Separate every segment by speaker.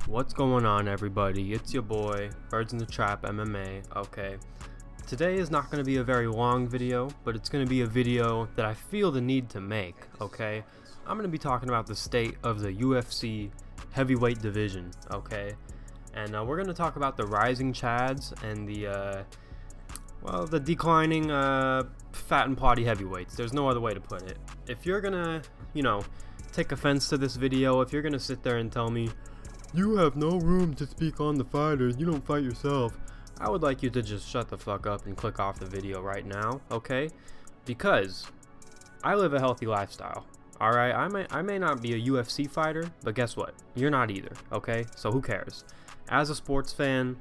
Speaker 1: What's going on, everybody? It's your boy, Birdsinthetrap MMA. Okay, today is not going to be a very long video, but it's going to be a video that I feel the need to make, okay? I'm going to be talking about the state of the UFC heavyweight division, okay? And we're going to talk about the rising chads and the declining fat and plotty heavyweights. There's no other way to put it. If you're going to, take offense to this video, if you're going to sit there and tell me, you have no room to speak on the fighters, you don't fight yourself, I would like you to just shut the fuck up and click off the video right now, okay? Because I live a healthy lifestyle, alright? I may not be a UFC fighter, but guess what? You're not either, okay? So who cares? As a sports fan,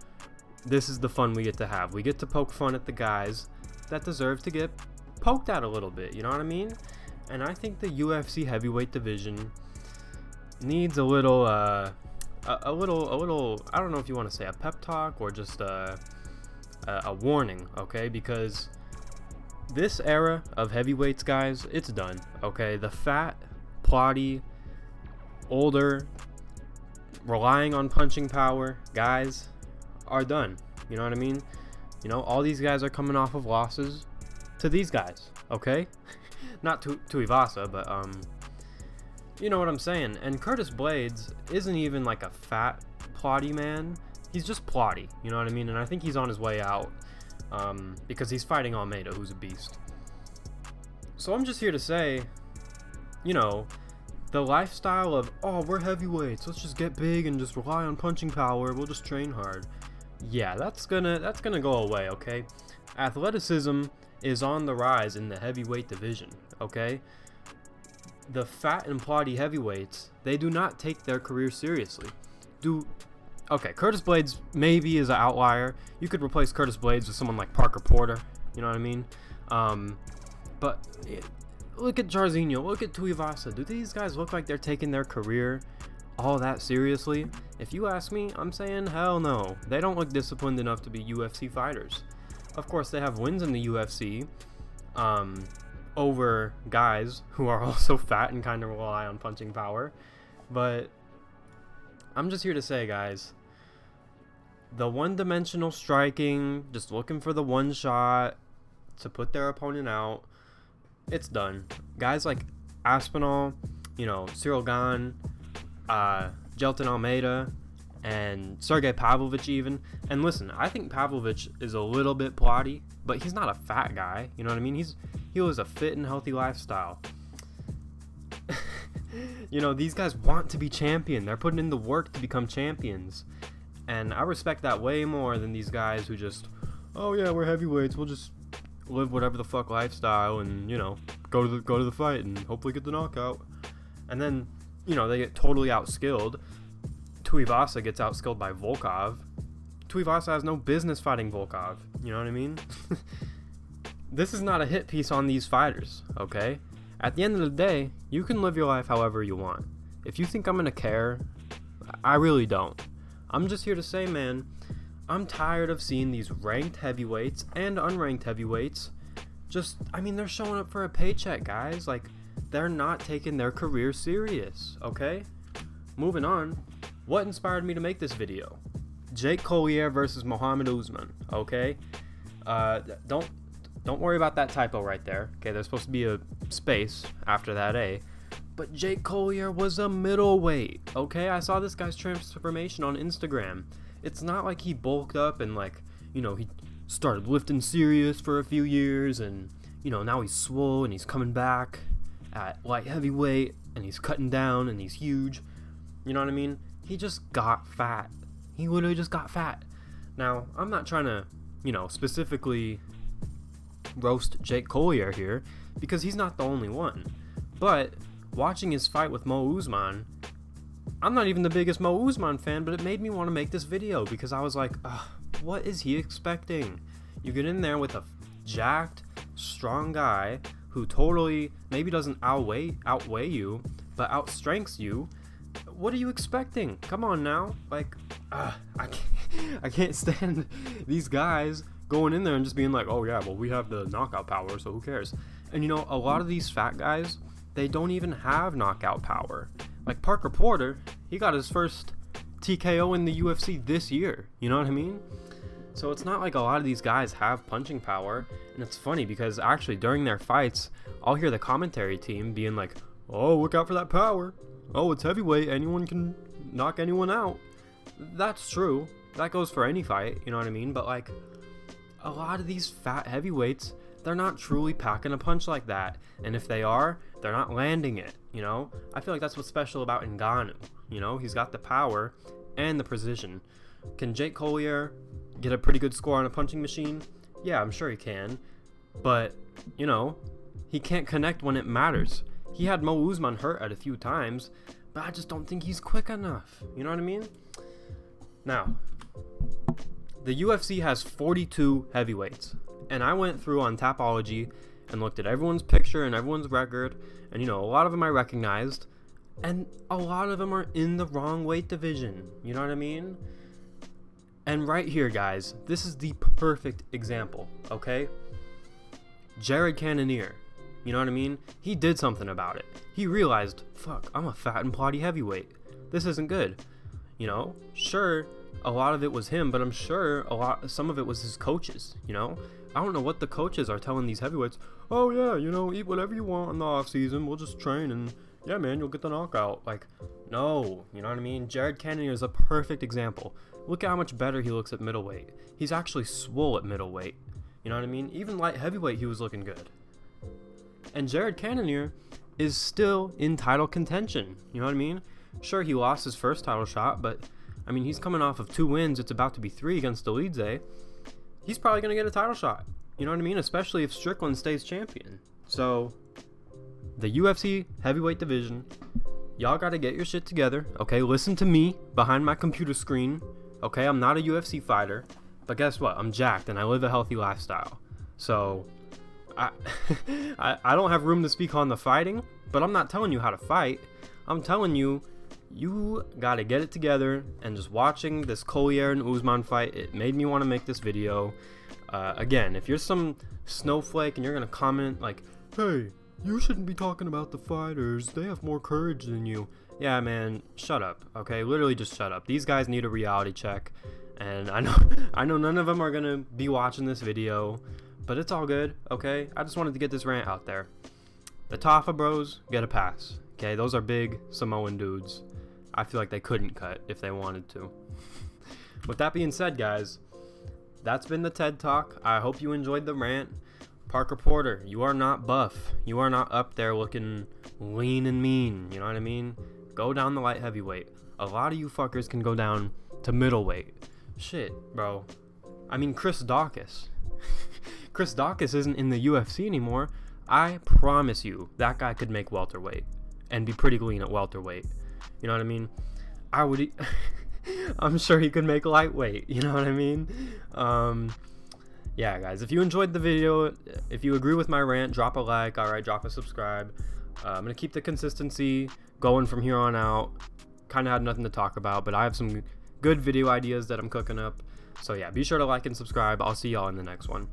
Speaker 1: this is the fun we get to have. We get to poke fun at the guys that deserve to get poked at a little bit, you know what I mean? And I think the UFC heavyweight division needs a little, I don't know if you want to say a pep talk or just a warning, okay? Because this era of heavyweights, guys, it's done, okay? The fat, plotty, older, relying on punching power guys are done, you know what I mean? You know, all these guys are coming off of losses to these guys, okay? Not to Ivasa, but you know what I'm saying. And Curtis Blades isn't even like a fat plotty man, he's just plotty, you know what I mean? And I think he's on his way out because he's fighting Almeida, who's a beast. So I'm just here to say, you know, the lifestyle of, oh, we're heavyweights, let's just get big and just rely on punching power, we'll just train hard. Yeah, that's gonna go away, okay? Athleticism is on the rise in the heavyweight division, okay? The fat and plotty heavyweights, they do not take their career seriously. Okay, Curtis Blades maybe is an outlier. You could replace Curtis Blades with someone like Parker Porter, you know what I mean? But look at Jairzinho, look at Tuivasa. Do these guys look like they're taking their career all that seriously? If you ask me, I'm saying hell no. They don't look disciplined enough to be UFC fighters. Of course, they have wins in the UFC over guys who are also fat and kind of rely on punching power. But I'm just here to say, guys, the one-dimensional striking, just looking for the one shot to put their opponent out, it's done. Guys like Aspinall, Cyril Gane, Jelton Almeida, and Sergey Pavlovich even. And listen, I think Pavlovich is a little bit plotty, but he's not a fat guy, you know what I mean? He lives a fit and healthy lifestyle. These guys want to be champion. They're putting in the work to become champions. And I respect that way more than these guys who just, oh yeah, we're heavyweights, we'll just live whatever the fuck lifestyle and, go to the fight and hopefully get the knockout. And then, they get totally outskilled. Tuivasa gets outskilled by Volkov. Tuivasa has no business fighting Volkov, you know what I mean? This is not a hit piece on these fighters, okay? At the end of the day, you can live your life however you want. If you think I'm gonna care, I really don't. I'm just here to say, man, I'm tired of seeing these ranked heavyweights and unranked heavyweights they're showing up for a paycheck, guys. Like, they're not taking their career serious, okay? Moving on, what inspired me to make this video? Jake Collier versus Muhammad Usman, okay? Don't worry about that typo right there, okay? There's supposed to be a space after that A. But Jake Collier was a middleweight, okay? I saw this guy's transformation on Instagram. It's not like he bulked up and he started lifting serious for a few years and, now he's swole and he's coming back at light heavyweight and he's cutting down and he's huge. You know what I mean? He just got fat. He literally just got fat. Now, I'm not trying to, specifically roast Jake Collier here because he's not the only one. But watching his fight with Mo Usman, I'm not even the biggest Mo Usman fan, but it made me want to make this video because I was like, what is he expecting? You get in there with a jacked, strong guy who totally maybe doesn't outweigh you, but outstrengths you. What are you expecting? Come on now. I can't stand these guys going in there and just being like, oh yeah, well, we have the knockout power, so who cares? And a lot of these fat guys, they don't even have knockout power. Like Parker Porter, he got his first TKO in the UFC this year. You know what I mean? So it's not like a lot of these guys have punching power. And it's funny because actually during their fights, I'll hear the commentary team being like, oh, look out for that power. Oh, it's heavyweight. Anyone can knock anyone out. That's true. That goes for any fight. You know what I mean? But like a lot of these fat heavyweights, they're not truly packing a punch like that. And if they are, they're not landing it. You know? I feel like that's what's special about Ngannou. You know? He's got the power and the precision. Can Jake Collier get a pretty good score on a punching machine? Yeah, I'm sure he can. But, you know, he can't connect when it matters. He had Mo Usman hurt at a few times, but I just don't think he's quick enough. You know what I mean? Now, the UFC has 42 heavyweights. And I went through on Tapology and looked at everyone's picture and everyone's record. And, you know, a lot of them I recognized. And a lot of them are in the wrong weight division. You know what I mean? And right here, guys, this is the perfect example, okay? Jared Cannonier, you know what I mean? He did something about it. He realized, fuck, I'm a fat and plotty heavyweight. This isn't good. You know, sure, a lot of it was him, but I'm sure some of it was his coaches, you know? I don't know what the coaches are telling these heavyweights. Oh yeah, you know, eat whatever you want in the off season. We'll just train and yeah, man, you'll get the knockout. Like, no, you know what I mean? Jared Cannonier is a perfect example. Look at how much better he looks at middleweight. He's actually swole at middleweight. You know what I mean? Even light heavyweight, he was looking good. And Jared Cannonier is still in title contention. You know what I mean? Sure, he lost his first title shot, but, I mean, he's coming off of 2 wins. It's about to be 3 against Dolidze. He's probably going to get a title shot. You know what I mean? Especially if Strickland stays champion. So, the UFC heavyweight division, y'all got to get your shit together. Okay, listen to me behind my computer screen. Okay, I'm not a UFC fighter, but guess what? I'm jacked and I live a healthy lifestyle. So, I don't have room to speak on the fighting, but I'm not telling you how to fight. I'm telling you, you gotta get it together. And just watching this Collier and Usman fight, it made me want to make this video. Again, if you're some snowflake and you're gonna comment like, hey, you shouldn't be talking about the fighters, they have more courage than you. Yeah, man, shut up, okay? Literally just shut up. These guys need a reality check, and I know none of them are gonna be watching this video, but it's all good, okay? I just wanted to get this rant out there. The Tafa bros get a pass, okay? Those are big Samoan dudes. I feel like they couldn't cut if they wanted to. With that being said, guys, that's been the TED Talk. I hope you enjoyed the rant. Parker Porter, you are not buff. You are not up there looking lean and mean. You know what I mean? Go down the light heavyweight. A lot of you fuckers can go down to middleweight. Shit, bro. I mean, Chris Dawkins. Chris Dawkins isn't in the UFC anymore. I promise you, that guy could make welterweight and be pretty lean at welterweight. You know what I mean? I'm sure he could make lightweight. You know what I mean? Yeah, guys, if you enjoyed the video, if you agree with my rant, drop a like, alright, drop a subscribe. I'm going to keep the consistency going from here on out. Kind of had nothing to talk about, but I have some good video ideas that I'm cooking up. So yeah, be sure to like and subscribe. I'll see y'all in the next one.